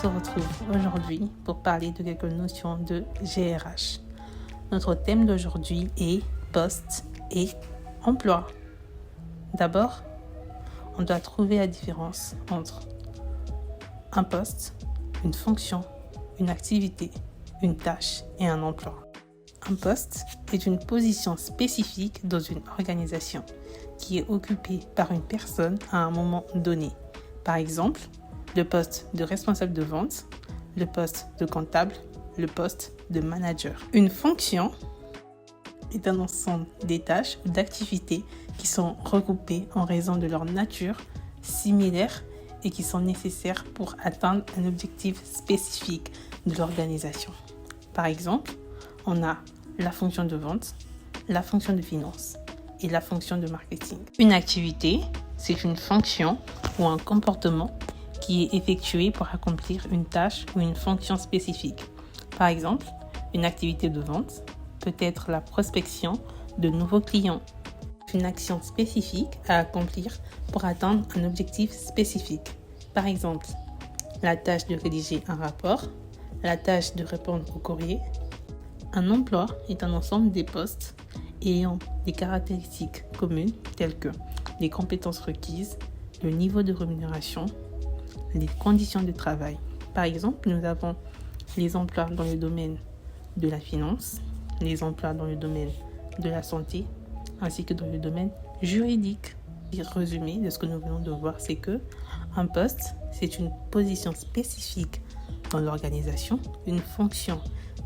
se retrouve aujourd'hui pour parler de quelques notions de GRH. Notre thème d'aujourd'hui est poste et emploi. D'abord, on doit trouver la différence entre un poste, une fonction, une activité, une tâche et un emploi. Un poste est une position spécifique dans une organisation qui est occupée par une personne à un moment donné. Par exemple, le poste de responsable de vente, le poste de comptable, le poste de manager. Une fonction est un ensemble des tâches ou d'activités qui sont regroupées en raison de leur nature similaire et qui sont nécessaires pour atteindre un objectif spécifique de l'organisation. Par exemple, on a la fonction de vente, la fonction de finance et la fonction de marketing. Une activité, c'est une fonction ou un comportement qui est effectué pour accomplir une tâche ou une fonction spécifique. Par exemple, une activité de vente peut être la prospection de nouveaux clients. Une action spécifique à accomplir pour atteindre un objectif spécifique. Par exemple, la tâche de rédiger un rapport, la tâche de répondre au courrier. Un emploi est un ensemble des postes ayant des caractéristiques communes telles que les compétences requises, le niveau de rémunération, les conditions de travail. Par exemple, nous avons les emplois dans le domaine de la finance, les emplois dans le domaine de la santé, ainsi que dans le domaine juridique. Le résumé de ce que nous venons de voir, c'est que un poste, c'est une position spécifique dans l'organisation. Une fonction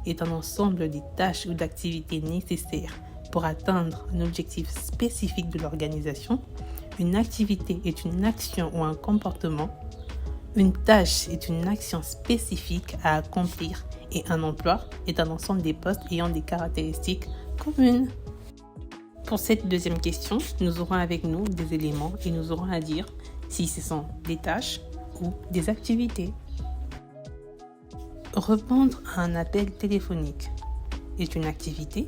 est un ensemble des tâches ou d'activités nécessaires pour atteindre un objectif spécifique de l'organisation. Une activité est une action ou un comportement. Une tâche est une action spécifique à accomplir et un emploi est un ensemble des postes ayant des caractéristiques communes. Pour cette deuxième question, nous aurons avec nous des éléments et nous aurons à dire si ce sont des tâches ou des activités. Répondre à un appel téléphonique est une activité.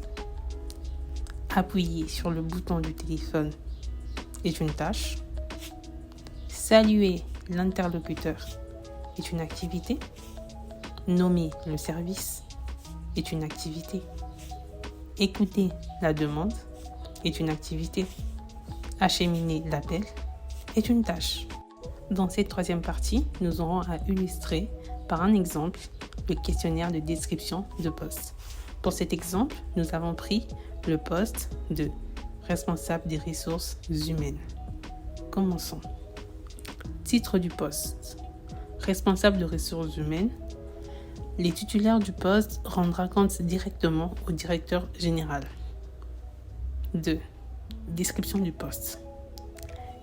Appuyer sur le bouton du téléphone est une tâche. Saluer l'interlocuteur est une activité. Nommer le service est une activité. Écouter la demande est une activité. Acheminer l'appel est une tâche. Dans cette troisième partie, nous aurons à illustrer par un exemple le questionnaire de description de poste. Pour cet exemple, nous avons pris le poste de responsable des ressources humaines. Commençons. Titre du poste. Responsable de ressources humaines. Les titulaires du poste rendra compte directement au directeur général. 2. Description du poste.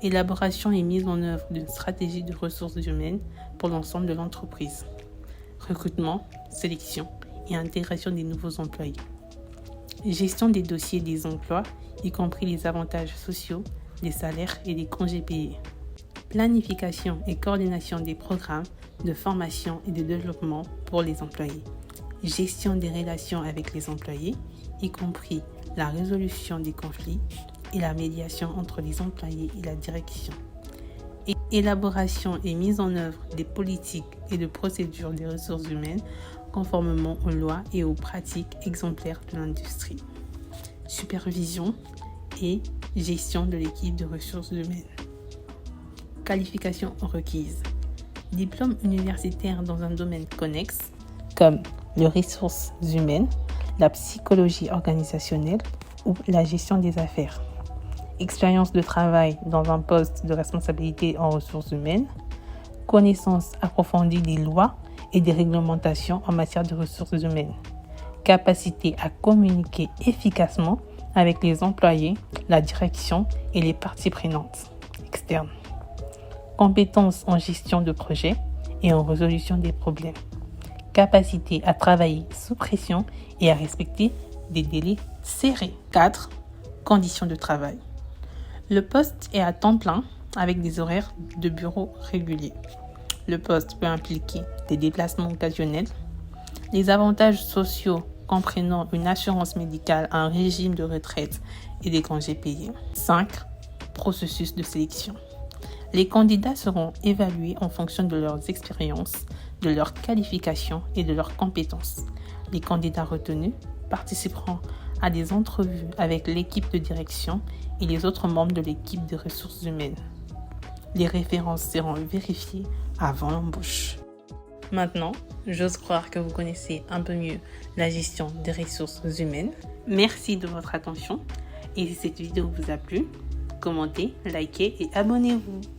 Élaboration et mise en œuvre d'une stratégie de ressources humaines pour l'ensemble de l'entreprise. Recrutement, sélection et intégration des nouveaux employés. Gestion des dossiers des emplois, y compris les avantages sociaux, les salaires et les congés payés. Planification et coordination des programmes de formation et de développement pour les employés. Gestion des relations avec les employés, y compris la résolution des conflits et la médiation entre les employés et la direction. Élaboration et mise en œuvre des politiques et de procédures des ressources humaines conformément aux lois et aux pratiques exemplaires de l'industrie. Supervision et gestion de l'équipe de ressources humaines. Qualifications requises. Diplôme universitaire dans un domaine connexe comme les ressources humaines, la psychologie organisationnelle ou la gestion des affaires. Expérience de travail dans un poste de responsabilité en ressources humaines. Connaissance approfondie des lois et des réglementations en matière de ressources humaines. Capacité à communiquer efficacement avec les employés, la direction et les parties prenantes externes. Compétences en gestion de projet et en résolution des problèmes. Capacité à travailler sous pression et à respecter des délais serrés. 4. Conditions de travail. Le poste est à temps plein avec des horaires de bureau réguliers. Le poste peut impliquer des déplacements occasionnels. Les avantages sociaux comprenant une assurance médicale, un régime de retraite et des congés payés. 5. Processus de sélection. Les candidats seront évalués en fonction de leurs expériences, de leurs qualifications et de leurs compétences. Les candidats retenus participeront à des entrevues avec l'équipe de direction et les autres membres de l'équipe de ressources humaines. Les références seront vérifiées avant l'embauche. Maintenant, j'ose croire que vous connaissez un peu mieux la gestion des ressources humaines. Merci de votre attention et si cette vidéo vous a plu, commentez, likez et abonnez-vous.